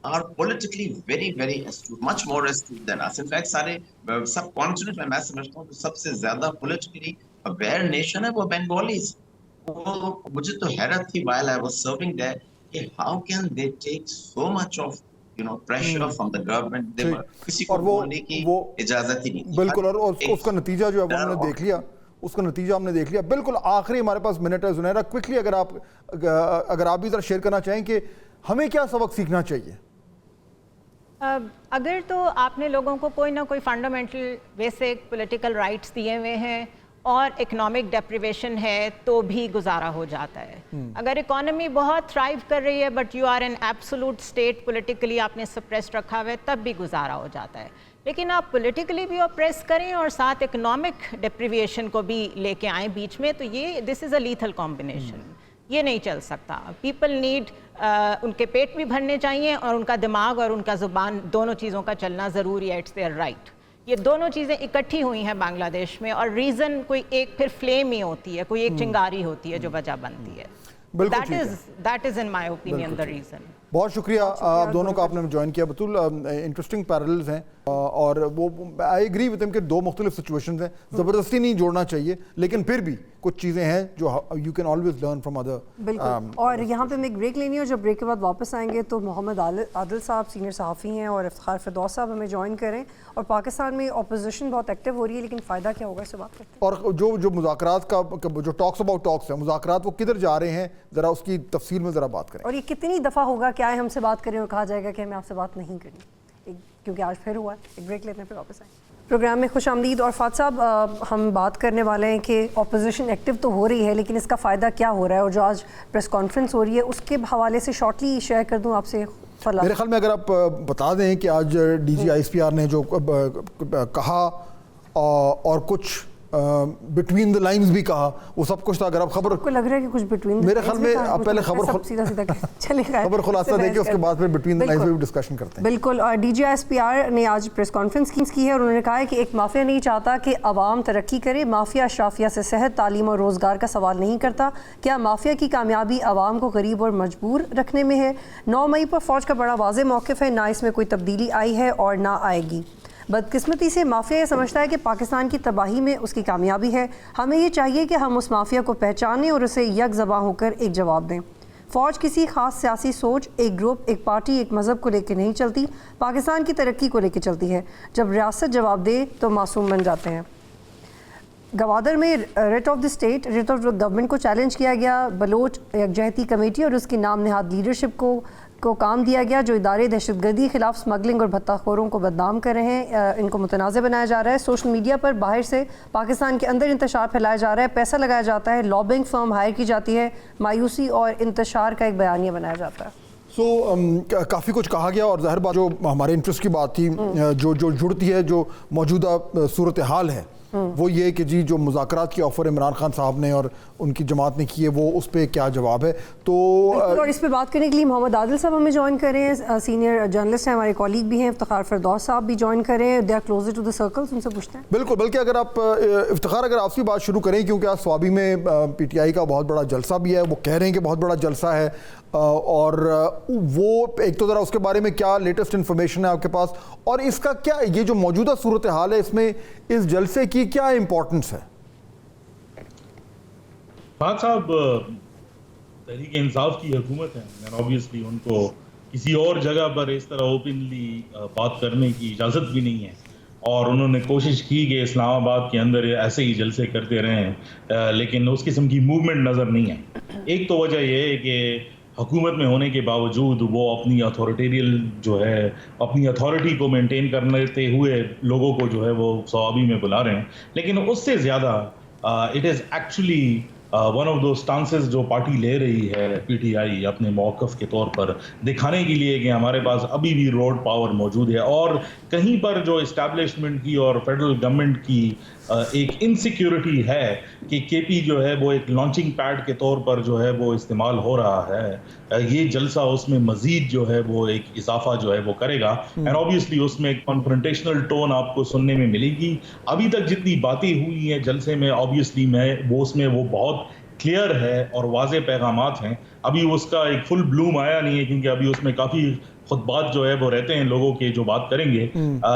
are politically very very astute, much more astute than us. In fact سارے سب کانٹیننٹ میں سمجھتا ہوں کہ سب سے زیادہ politically aware nation ہے وہ بنگالیز. وہ مجھے تو حیرت تھی while I was serving there کہ how can they take so much of pressure from the government. کسی کو بولنے کی اجازت ہی نہیں. بالکل, اور اس کا نتیجہ جو ہے وہ ہم نے دیکھ لیا, اس کا نتیجہ ہم نے دیکھ لیا. بالکل آخری ہمارے پاس منٹ ہے زنیرہ, کوئکلی اگر آپ بھی ذرا شیئر کرنا چاہیں کہ ہمیں کیا سبق سیکھنا چاہیے. اگر تو آپ نے لوگوں کو کوئی نہ کوئی فنڈامنٹل بیسک پولیٹیکل رائٹس دیے ہوئے ہیں اور اکنامک ڈیپریویشن ہے تو بھی گزارا ہو جاتا ہے. اگر اکانومی بہت تھرائیو کر رہی ہے but you are an absolute state, politically آپ نے سپریس رکھا ہوا ہے تب بھی گزارا ہو جاتا ہے. لیکن آپ پولیٹیکلی بھی اپریس کریں اور ساتھ اکنامک ڈیپریویشن کو بھی لے کے آئیں بیچ میں, تو یہ دس از اے لیتھل کمبینیشن. یہ نہیں چل سکتا. پیپل نیڈ ان کے پیٹ بھی بھرنے چاہیے اور ان کا دماغ اور ان کا زبان دونوں چیزوں کا چلنا ضروری ہے. It's there right. یہ دونوں چیزیں اکٹھی ہوئی ہیں بنگلہ دیش میں, اور ریزن کوئی ایک پھر فلیم ہی ہوتی ہے, کوئی ایک چنگاری ہوتی ہے جو وجہ بنتی ہے. That is in my opinion the reason. بہت شکریہ آپ دونوں کا, آپ نے جوائن کیا. بطول انٹرسٹنگ پیرللز ہیں اور وہ آئی ایگری وتھ ہم کہ دو مختلف سچویشنز ہیں, زبردستی نہیں جوڑنا چاہیے لیکن پھر بھی کچھ چیزیں ہیں جو you can always learn from other. بالکل. اور یہاں پہ ہمیں ایک بریک لینی ہے اور جب بریک کے بعد واپس آئیں گے تو محمد عادل صاحب سینئر صحافی ہیں اور افتخار فردوس صاحب ہمیں جوائن کریں. اور پاکستان میں اپوزیشن بہت ایکٹیو ہو رہی ہے لیکن فائدہ کیا ہوگا اس سے بات کرتے ہیں. اور جو مذاکرات کا جو ٹاکس اباؤٹ ٹاکس ہیں, مذاکرات وہ کدھر جا رہے ہیں, ذرا اس کی تفصیل میں ذرا بات کریں. اور یہ کتنی دفعہ ہوگا کہ آئے ہم سے بات کریں اور کہا جائے گا کہ ہمیں آپ سے بات نہیں کرنی, کیونکہ آج پھر ہوا ہے. ایک بریک لیتے ہیں پھر واپس آئیں. پروگرام میں خوش آمدید. اور فات صاحب ہم بات کرنے والے ہیں کہ اپوزیشن ایکٹیو تو ہو رہی ہے لیکن اس کا فائدہ کیا ہو رہا ہے, اور جو آج پریس کانفرنس ہو رہی ہے اس کے حوالے سے شارٹلی شیئر کر دوں آپ سے. میرے خیال میں اگر آپ بتا دیں کہ آج D G I S P R نے جو کہا اور کچھ بٹوین دا لائنز بھی کہا, وہ سب کچھ تھا. اگر آپ خبر کو لگ رہا ہے کہ کچھ بٹوین, میرے خیال میں آپ پہلے خبر خلاصہ دے کے اس کے بعد پھر بٹوین دا لائنز پہ بھی ڈسکشن کرتے ہیں. بالکل. اور D G I S P R نے آج پریس کانفرنس کی ہے اور انہوں نے کہا ہے کہ ایک مافیا نہیں چاہتا کہ عوام ترقی کرے. مافیا اشرافیہ سے صحت, تعلیم اور روزگار کا سوال نہیں کرتا. کیا مافیا کی کامیابی عوام کو غریب اور مجبور رکھنے میں ہے؟ 9 مئی پر فوج کا بڑا واضح موقف ہے, نہ اس میں کوئی تبدیلی آئی ہے اور نہ آئے گی. بدقسمتی سے مافیا یہ سمجھتا ہے کہ پاکستان کی تباہی میں اس کی کامیابی ہے. ہمیں یہ چاہیے کہ ہم اس مافیا کو پہچانیں اور اسے یک زباں ہو کر ایک جواب دیں. فوج کسی خاص سیاسی سوچ، ایک گروپ، ایک پارٹی، ایک مذہب کو لے کے نہیں چلتی، پاکستان کی ترقی کو لے کے چلتی ہے. جب ریاست جواب دے تو معصوم بن جاتے ہیں. گوادر میں rate of the state, rate of government کو چیلنج کیا گیا. بلوچ یکجہتی کمیٹی اور اس کی نام نہاد لیڈرشپ کو کام دیا گیا جو ادارے دہشت گردی خلاف اسمگلنگ اور بھتہ خوروں کو بدنام کر رہے ہیں، ان کو متنازع بنایا جا رہا ہے. سوشل میڈیا پر باہر سے پاکستان کے اندر انتشار پھیلایا جا رہا ہے، پیسہ لگایا جاتا ہے، لابنگ فرم ہائر کی جاتی ہے، مایوسی اور انتشار کا ایک بیانیہ بنایا جاتا ہے. کافی کچھ کہا گیا اور ظاہر بات جو ہمارے انٹرسٹ کی بات تھی جو جڑتی ہے جو موجودہ صورتحال ہے وہ یہ کہ جی جو مذاکرات کی آفر عمران خان صاحب نے اور ان کی جماعت نے کی ہے وہ اس پہ کیا جواب ہے. تو اور اس پہ بات کرنے کے لیے محمد عادل صاحب ہمیں جوائن کر رہے ہیں، سینئر جرنلسٹ ہیں، ہمارے کولیگ بھی ہیں. افتخار فردوس صاحب بھی جوائن کر رہے ہیں، they are closer to the circles, ان سے پوچھتے ہیں. بالکل، بلکہ اگر آپ افتخار اگر آپ سے بات شروع کریں کیونکہ آج سوابی میں پی ٹی آئی کا بہت بڑا جلسہ بھی ہے، وہ کہہ رہے ہیں کہ بہت بڑا جلسہ ہے، اور وہ ایک تو ذرا اس کے بارے میں کیا لیٹسٹ انفارمیشن ہے آپ کے پاس، اور اس کا کیا یہ جو موجودہ صورتحال ہے اس میں اس جلسے کی کیا امپورٹنس ہے؟ فہد صاحب تحریک انصاف کی حکومت ہے، اوبویسلی ان کو کسی اور جگہ پر اس طرح اوپنلی بات کرنے کی اجازت بھی نہیں ہے، اور انہوں نے کوشش کی کہ اسلام آباد کے اندر ایسے ہی جلسے کرتے رہیں، لیکن اس قسم کی موومنٹ نظر نہیں ہے. ایک تو وجہ یہ ہے کہ حکومت میں ہونے کے باوجود وہ اپنی اتھارٹیریل جو ہے اپنی اتھارٹی کو مینٹین کرتے ہوئے لوگوں کو جو ہے وہ صوابی میں بلا رہے ہیں، لیکن اس سے زیادہ it is actually one of the stances جو پارٹی لے رہی ہے پی ٹی آئی اپنے موقف کے طور پر دکھانے کے لیے کہ ہمارے پاس ابھی بھی روڈ پاور موجود ہے، اور کہیں پر جو اسٹیبلشمنٹ کی اور فیڈرل گورنمنٹ کی ایک انسیکیورٹی ہے کہ کے پی جو ہے وہ ایک لانچنگ پیڈ کے طور پر جو ہے وہ استعمال ہو رہا ہے. یہ جلسہ اس میں مزید جو ہے وہ ایک اضافہ جو ہے وہ کرے گا، اینڈ اوبویسلی اس میں ایک کنفرنٹیشنل ٹون آپ کو سننے میں ملے گی. ابھی تک جتنی باتیں ہوئی ہیں جلسے میں اوبویسلی اس میں وہ بہت کلیئر ہے اور واضح پیغامات ہیں. ابھی اس کا ایک فل بلوم آیا نہیں ہے کیونکہ ابھی اس میں کافی خطبات جو ہے وہ رہتے ہیں لوگوں کے جو بات کریں گے،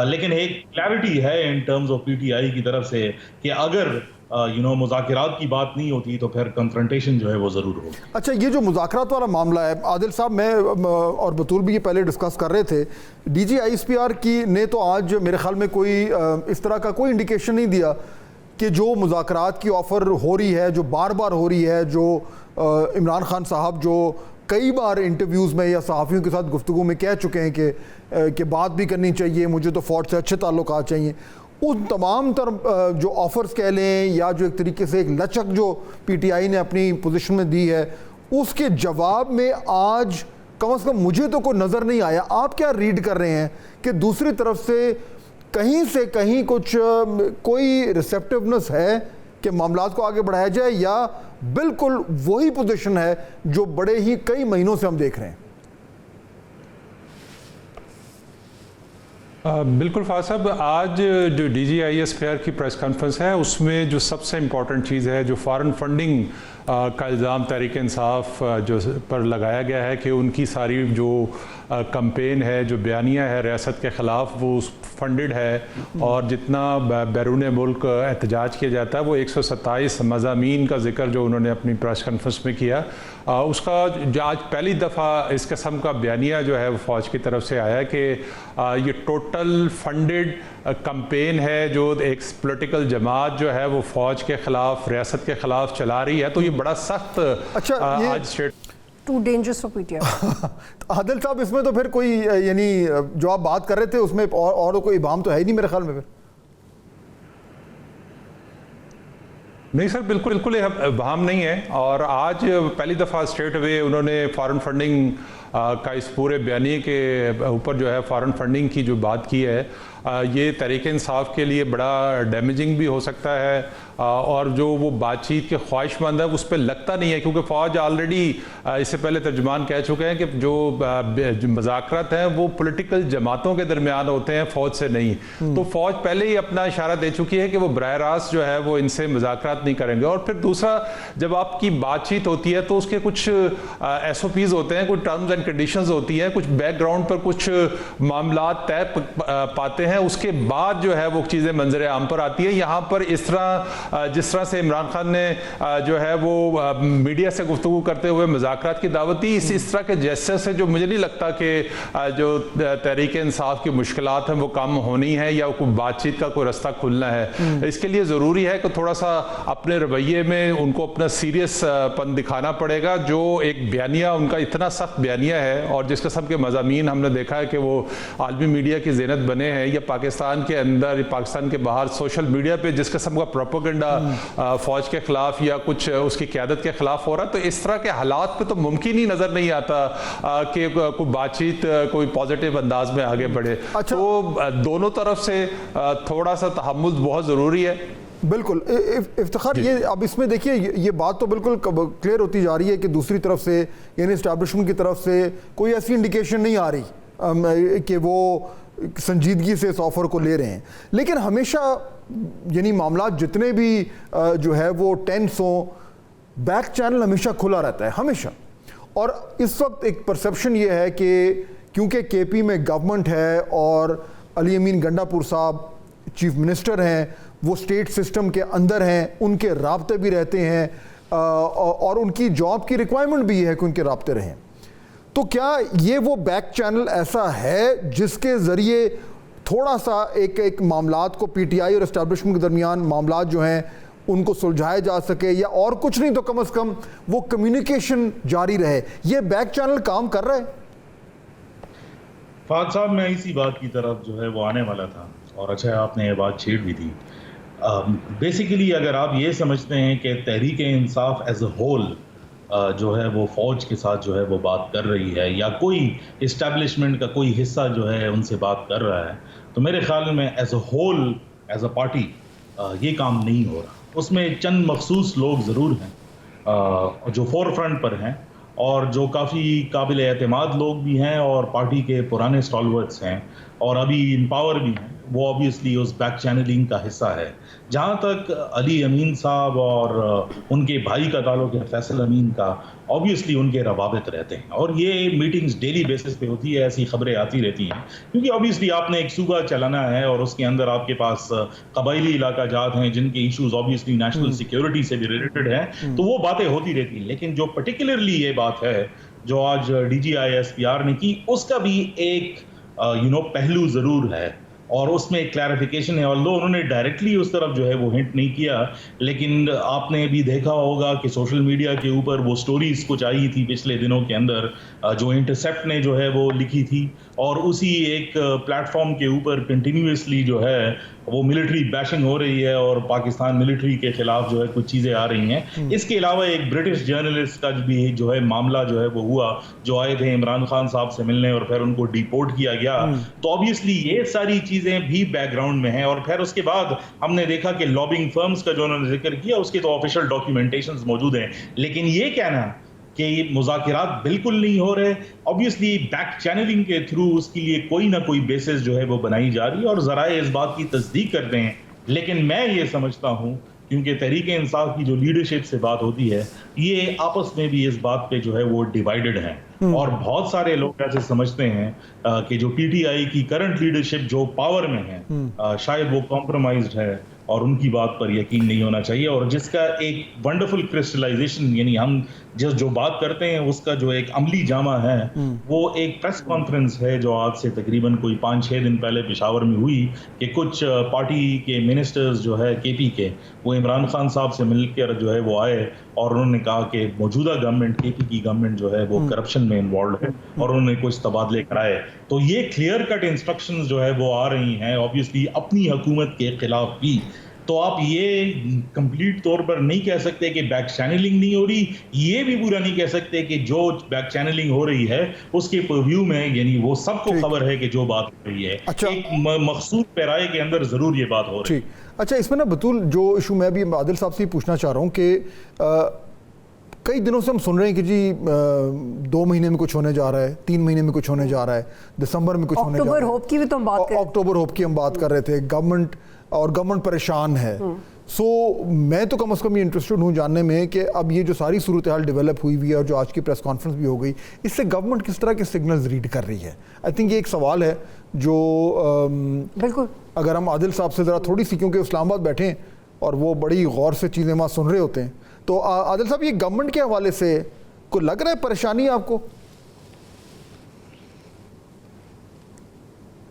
لیکن ایک کلیئرٹی ہے in terms of P T آئی کی طرف سے کہ اگر مذاکرات کی بات نہیں ہوتی تو پھر کنفرنٹیشن جو ہے وہ ضرور ہوگی. اچھا، یہ جو مذاکرات والا معاملہ ہے عادل صاحب، میں اور بطول بھی یہ پہلے ڈسکس کر رہے تھے، D G I S P R کی نے تو آج میرے خیال میں کوئی اس طرح کا کوئی انڈیکیشن نہیں دیا کہ جو مذاکرات کی آفر ہو رہی ہے، جو بار بار ہو رہی ہے، جو عمران خان صاحب جو کئی بار انٹرویوز میں یا صحافیوں کے ساتھ گفتگو میں کہہ چکے ہیں کہ بات بھی کرنی چاہیے، مجھے تو فوج سے اچھے تعلقات چاہیے، ان تمام تر جو آفرز کہہ لیں یا جو ایک طریقے سے ایک لچک جو پی ٹی آئی نے اپنی پوزیشن میں دی ہے، اس کے جواب میں آج کم از کم مجھے تو کوئی نظر نہیں آیا. آپ کیا ریڈ کر رہے ہیں کہ دوسری طرف سے کہیں کچھ کوئی ریسیپٹیونس ہے کہ معاملات کو آگے بڑھایا جائے، یا بالکل وہی پوزیشن ہے جو بڑے ہی کئی مہینوں سے ہم دیکھ رہے ہیں؟ بالکل فاضل صاحب، آج جو D G I S P R کی پریس کانفرنس ہے اس میں جو سب سے امپورٹنٹ چیز ہے، جو فارن فنڈنگ کا الزام تحریک انصاف جو پر لگایا گیا ہے کہ ان کی ساری جو کمپین ہے، جو بیانیہ ہے ریاست کے خلاف، وہ فنڈڈ ہے، اور جتنا بیرون ملک احتجاج کیا جاتا ہے وہ 127 مضامین کا ذکر جو انہوں نے اپنی پریس کانفرنس میں کیا، اس کا آج پہلی دفعہ اس قسم کا بیانیہ جو ہے وہ فوج کی طرف سے آیا کہ یہ ٹوٹل فنڈڈ کمپین ہے جو ایک پولیٹیکل جماعت جو ہے وہ فوج کے خلاف، ریاست کے خلاف چلا رہی ہے. تو یہ بڑا سخت آج state too dangerous for P T I. Adil Sahab, اس میں تو پھر کوئی یعنی جو آپ بات کر رہے تھے اس میں اور کوئی ابہام تو ہے ہی نہیں میرے خیال میں. پھر نہیں سر، بالکل ابہام نہیں ہے، اور آج پہلی دفعہ اسٹریٹ اوے انہوں نے فارن فنڈنگ کا اس پورے بیانیے کے اوپر جو ہے فارن فنڈنگ کی جو بات کی ہے، یہ تحریک انصاف کے لیے بڑا ڈیمیجنگ بھی ہو سکتا ہے، اور جو وہ بات چیت کے خواہش مند ہے اس پہ لگتا نہیں ہے، کیونکہ فوج آلریڈی اس سے پہلے ترجمان کہہ چکے ہیں کہ جو مذاکرات ہیں وہ پولیٹیکل جماعتوں کے درمیان ہوتے ہیں، فوج سے نہیں. تو فوج پہلے ہی اپنا اشارہ دے چکی ہے کہ وہ براہ راست جو ہے وہ ان سے مذاکرات نہیں کریں گے. اور پھر دوسرا، جب آپ کی بات چیت ہوتی ہے تو اس کے کچھ ایس او پیز ہوتے ہیں، کچھ ٹرمز اینڈ کنڈیشنز ہوتی ہیں، کچھ بیک گراؤنڈ پر کچھ معاملات طے پاتے ہیں, اس کے بعد جو ہے وہ چیزیں منظر عام پر آتی ہے. یہاں پر اس طرح جس طرح سے عمران خان نے جو ہے وہ میڈیا سے گفتگو کرتے ہوئے مذاکرات کی دعوت دی, اس طرح کے جیسے سے جو مجھے نہیں لگتا کہ جو تحریک انصاف کی مشکلات ہیں وہ کم ہونی ہے یا کوئی بات چیت کا کوئی رستہ کھلنا ہے. اس کے لیے ضروری ہے کہ تھوڑا سا اپنے رویے میں ان کو اپنا سیریس پن دکھانا پڑے گا. جو ایک بیانیہ ان کا اتنا سخت بیانیہ ہے اور جس قسم کے مضامین ہم نے دیکھا ہے کہ وہ عالمی میڈیا کی زینت بنے ہیں, یا پاکستان کے اندر پاکستان کے باہر سوشل میڈیا پہ جس قسم کا پروپیگنڈا فوج کے خلاف یا کچھ اس کی قیادت کے خلاف ہو رہا ہے, تو اس طرح کے حالات پہ تو ممکن ہی نظر نہیں آتا کہ کوئی بات چیت کوئی پازیٹیو انداز میں آگے بڑھے. تو دونوں طرف سے تھوڑا سا تحمل بہت ضروری ہے. بالکل افتخار, یہ اب اس میں دیکھیے یہ بات تو بالکل کلیئر ہوتی جا رہی ہے کہ دوسری طرف سے یعنی اسٹیبلشمنٹ کی طرف سے کوئی ایسی انڈیکیشن نہیں آ رہی کہ وہ سنجیدگی سے اس آفر کو لے رہے ہیں. لیکن ہمیشہ یعنی معاملات جتنے بھی جو ہے وہ ٹینس ہوں, بیک چینل ہمیشہ کھلا رہتا ہے ہمیشہ. اور اس وقت ایک پرسیپشن یہ ہے کہ کیونکہ کے پی میں گورنمنٹ ہے اور علی امین گنڈا پور صاحب چیف منسٹر ہیں, وہ اسٹیٹ سسٹم کے اندر ہیں, ان کے رابطے بھی رہتے ہیں اور ان کی جاب کی ریکوائرمنٹ بھی ہے کہ ان کے رابطے رہیں. تو کیا یہ وہ بیک چینل ایسا ہے جس کے ذریعے تھوڑا سا ایک معاملات کو پی ٹی آئی اور اسٹیبلشمنٹ کے درمیان معاملات جو ہیں ان کو سلجھایا جا سکے, یا اور کچھ نہیں تو کم از کم وہ کمیونیکیشن جاری رہے؟ یہ بیک چینل کام کر رہا ہے؟ فہد صاحب, میں اسی بات کی طرف جو ہے وہ آنے والا تھا, اور اچھا آپ نے یہ بات چھیڑ بھی دی. بیسیکلی اگر آپ یہ سمجھتے ہیں کہ Tehreek Insaf as a whole جو ہے وہ فوج کے ساتھ جو ہے وہ بات کر رہی ہے, یا کوئی اسٹیبلشمنٹ کا کوئی حصہ جو ہے ان سے بات کر رہا ہے, تو میرے خیال میں as a whole as a party یہ کام نہیں ہو رہا. اس میں چند مخصوص لوگ ضرور ہیں جو فور فرنٹ پر ہیں اور جو کافی قابل اعتماد لوگ بھی ہیں اور پارٹی کے پرانے اسٹالورٹس ہیں اور ابھی ان پاور بھی ہیں. وہ آبویسلی اس بیک چینلنگ کا حصہ ہے. جہاں تک علی امین صاحب اور ان کے بھائی کا تعلق ہے فیصل امین کا, آبویسلی ان کے روابط رہتے ہیں اور یہ میٹنگز ڈیلی بیسس پہ ہوتی ہے, ایسی خبریں آتی رہتی ہیں, کیونکہ آبویسلی آپ نے ایک صوبہ چلانا ہے اور اس کے اندر آپ کے پاس قبائلی علاقہ جات ہیں جن کے ایشوز آبویسلی نیشنل سیکیورٹی سے بھی ریلیٹڈ ہیں, تو وہ باتیں ہوتی رہتی ہیں. لیکن جو پرٹیکولرلی یہ بات ہے جو آج D G I S P R نے کی, اس کا بھی ایک پہلو ضرور ہے اور اس میں ایک کلیریفیکیشن ہے. although انہوں نے ڈائریکٹلی اس طرف جو ہے وہ ہنٹ نہیں کیا, لیکن آپ نے بھی دیکھا ہوگا کہ سوشل میڈیا کے اوپر وہ سٹوریز کچھ آئی تھی پچھلے دنوں کے اندر جو انٹرسیپٹ نے جو ہے وہ لکھی تھی, اور اسی ایک پلیٹ فارم کے اوپر کنٹینیوسلی جو ہے وہ ملٹری بیشنگ ہو رہی ہے اور پاکستان ملٹری کے خلاف جو ہے کچھ چیزیں آ رہی ہیں. اس کے علاوہ ایک برٹش جرنلسٹ کا بھی جو ہے معاملہ جو ہے وہ ہوا, جو آئے تھے عمران خان صاحب سے ملنے اور پھر ان کو ڈیپورٹ کیا گیا. تو آبویسلی یہ ساری چیزیں بھی بیک گراؤنڈ میں ہیں. اور پھر اس کے بعد ہم نے دیکھا کہ لابنگ فرمز کا جو انہوں نے ذکر کیا اس کے تو آفیشیل ڈاکیومنٹیشنز موجود ہیں, لیکن یہ کہنا کہ یہ مذاکرات بالکل نہیں ہو رہے, آبویسلی بیک چینلنگ کے تھرو اس کے لیے کوئی نہ کوئی بیسس جو ہے وہ بنائی جا رہی ہے اور ذرائع اس بات کی تصدیق کرتے ہیں. لیکن میں یہ سمجھتا ہوں کیونکہ تحریک انصاف کی جو لیڈرشپ سے بات ہوتی ہے, یہ آپس میں بھی اس بات پہ جو ہے وہ ڈیوائیڈڈ ہیں, اور بہت سارے لوگ ایسے سمجھتے ہیں کہ جو پی ٹی آئی کی کرنٹ لیڈرشپ جو پاور میں ہے شاید وہ کمپرومائزڈ ہے اور ان کی بات پر یقین نہیں ہونا چاہیے, اور جس کا ایک ونڈرفل کرسٹلائزیشن یعنی ہم جو بات کرتے ہیں اس کا جو ایک عملی جامع ہے وہ ایک پریس کانفرنس ہے جو آج سے تقریباً کوئی 5-6 دن پہلے پشاور میں ہوئی کہ کچھ پارٹی کے منسٹرز جو ہے کے پی کے وہ عمران خان صاحب سے مل کر جو ہے وہ آئے اور انہوں نے کہا کہ موجودہ گورنمنٹ کے پی کی گورنمنٹ جو ہے وہ کرپشن میں انوالوڈ ہے اور انہوں نے کچھ تبادلے کرائے. تو یہ کلیئر کٹ انسٹرکشنز جو ہے وہ آ رہی ہیں آبویسلی اپنی حکومت کے خلاف بھی. تو آپ یہ کمپلیٹ طور پر نہیں کہہ سکتے کہ بیک چینلنگ نہیں ہو رہی, یہ بھی پورا نہیں کہہ سکتے کہ جو بیک چینلنگ ہو رہی ہے اس کے پرویو میں یعنی وہ سب کو خبر ہے کہ جو بات ہو رہی ہے ایک مخصوص پیرائے کے اندر ضرور یہ بات ہو رہی ہے. اچھا, اس میں نا بطول جو ایشو میں بھی عادل صاحب سے پوچھنا چاہ رہا ہوں کہ کئی دنوں سے ہم سن رہے ہیں کہ جی 2 مہینے میں کچھ ہونے جا رہا ہے, 3 مہینے میں کچھ ہونے جا رہا ہے, دسمبر میں کچھ ہونے جا رہا ہے. اکتوبر ہوپ کی بھی تو ہم بات کر رہے تھے. اکتوبر ہوپ کی ہم بات کر رہے تھے. گورنمنٹ پریشان ہے. سو میں تو کم از کم یہ انٹرسٹڈ ہوں جاننے میں کہ اب یہ جو ساری صورتحال ڈیولپ ہوئی ہوئی ہے اور جو آج کی پریس کانفرنس بھی ہو گئی, اس سے گورنمنٹ کس طرح کے سگنلز ریڈ کر رہی ہے. آئی تھنک یہ ایک سوال ہے جو بالکل اگر ہم عادل صاحب سے ذرا تھوڑی سی, کیونکہ اسلام آباد بیٹھے ہیں اور وہ بڑی غور سے چیزیں وہاں سن رہے ہوتے ہیں, تو عادل صاحب یہ گورنمنٹ کے حوالے سے کوئی لگ رہا ہے پریشانی آپ کو؟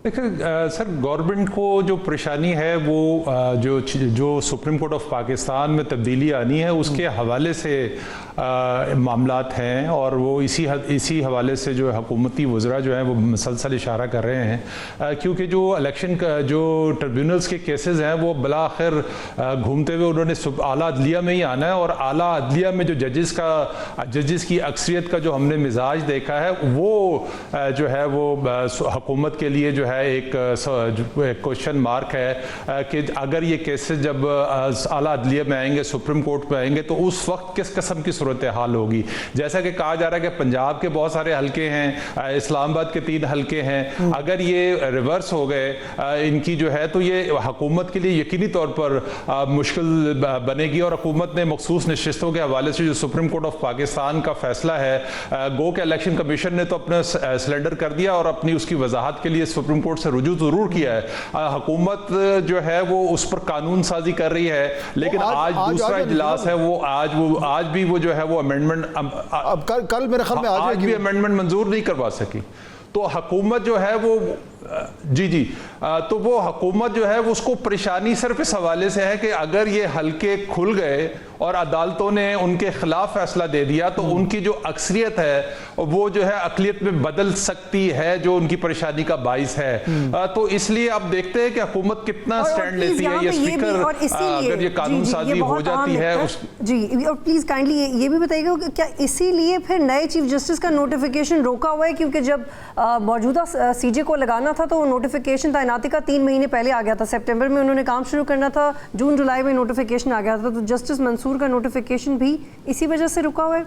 دیکھیں سر, گورنمنٹ کو جو پریشانی ہے وہ جو سپریم کورٹ آف پاکستان میں تبدیلی آنی ہے اس کے حوالے سے معاملات ہیں, اور وہ اسی حوالے سے جو حکومتی وزراء جو ہیں وہ مسلسل اشارہ کر رہے ہیں, کیونکہ جو الیکشن کا جو ٹریبیونلز کے کیسز ہیں وہ بلاخر گھومتے ہوئے انہوں نے اعلیٰ عدلیہ میں ہی آنا ہے, اور اعلیٰ عدلیہ میں جو ججز کی اکثریت کا جو ہم نے مزاج دیکھا ہے وہ جو ہے وہ حکومت کے لیے جو ہے ایک کوشچن مارک ہے کہ اگر یہ کیسز جب اعلیٰ عدلیہ میں آئیں گے, سپریم کورٹ میں آئیں گے, تو اس وقت کس قسم کی صورتحال ہوگی. جیسا کہ کہا جا رہا ہے کہ پنجاب کے بہت سارے حلقے ہیں, اسلام آباد کے 3 حلقے ہیں, اگر یہ ریورس ہو گئے ان کی جو ہے تو یہ حکومت کے لیے یقینی طور پر مشکل بنے گی. اور حکومت نے مخصوص نشستوں کے حوالے سے جو سپریم کورٹ آف پاکستان کا فیصلہ ہے, گو کہ الیکشن کمیشن نے تو اپنا سلنڈر کر دیا اور اپنی اس کی وضاحت کے لیے سپریم کورٹ سے رجوع ضرور کیا ہے. حکومت جو ہے وہ اس پر قانون سازی کر رہی ہے, لیکن آج دوسرا اجلاس ہے, وہ آج بھی وہ جو ہے وہ امینڈمنٹ کل میرے خیال میں آج بھی امینڈمنٹ منظور نہیں کروا سکی. تو حکومت جو ہے وہ تو وہ حکومت جو ہے اس کو پریشانی صرف اس حوالے سے ہے کہ اگر یہ حلقے کھل گئے اور عدالتوں نے ان کے خلاف فیصلہ دے دیا تو ان کی جو اکثریت ہے وہ جو ہے اقلیت میں بدل سکتی ہے, جو ان کی پریشانی کا باعث ہے. تو اس لیے آپ دیکھتے ہیں کہ حکومت کتنا سٹینڈ لیتی ہے. یہ اسپیکر اگر یہ قانون سازی ہو جاتی ہے جی, اور پلیز کائنڈلی یہ بھی بتائیے گا کہ کیا اسی لیے پھر نئے چیف جسٹس کا نوٹیفیکیشن روکا ہوا ہے, کیونکہ جب موجودہ سی جے کو لگانا تھا تو وہ نوٹیفیکیشن تعیناتی کا 3 مہینے پہلے آ گیا تھا, سپٹمبر میں انہوں نے کام شروع کرنا تھا, جون جولائی میں نوٹیفیکیشن آ گیا تھا, تو جسٹس منصور کا نوٹیفیکیشن بھی اسی وجہ سے رکا ہوا ہے,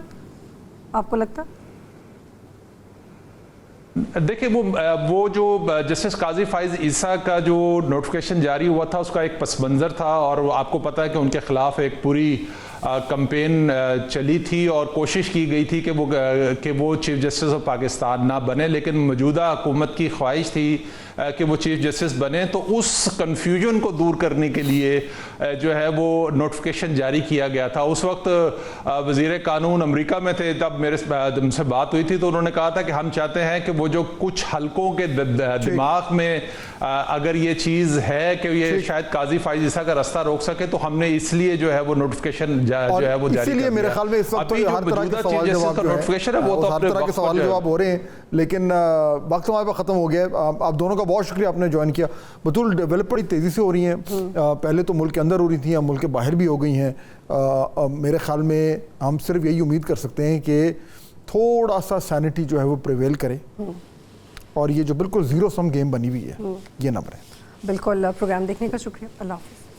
آپ کو لگتا؟ دیکھیں وہ جو جسٹس قاضی فائز عیسیٰ کا جو نوٹیفیکیشن جاری ہوا تھا اس کا ایک پس منظر تھا, اور آپ کو پتہ ہے کہ ان کے خلاف ایک پوری کمپین چلی تھی اور کوشش کی گئی تھی کہ وہ چیف جسٹس آف پاکستان نہ بنے, لیکن موجودہ حکومت کی خواہش تھی کہ وہ چیف جسٹس بنے. تو اس کنفیوژن کو دور کرنے کے لیے جو ہے وہ نوٹیفیکیشن جاری کیا گیا تھا. اس وقت وزیر قانون امریکہ میں تھے, تب ہم سے بات ہوئی تھی تو انہوں نے کہا تھا کہ ہم چاہتے ہیں کہ وہ جو کچھ حلقوں کے دماغ میں اگر یہ چیز ہے کہ یہ شاید قاضی فائز عیسیٰ کا راستہ روک سکے, تو ہم نے اس لیے جو ہے وہ نوٹیفیکیشن جو ہے وہ جاری کر دیا. اسی لیے میرے خیال میں اس وقت ہر طرح کے سوال جواب ہو رہے ہیں, لیکن وقت ہمارے پاس ختم ہو گیا ہے. آپ دونوں کا بہت شکریہ, آپ نے جوائن کیا. بطول ڈیولپ بڑی تیزی سے ہو رہی ہیں, پہلے تو ملک کے اندر ہو رہی تھیں, اب ملک کے باہر بھی ہو گئی ہیں. میرے خیال میں ہم صرف یہی امید کر سکتے ہیں کہ تھوڑا سا سینٹی جو ہے وہ پریویل کرے, اور یہ جو بالکل زیرو سم گیم بنی ہوئی ہے یہ نہ بنے. بالکل. پروگرام دیکھنے کا شکریہ, اللہ حافظ.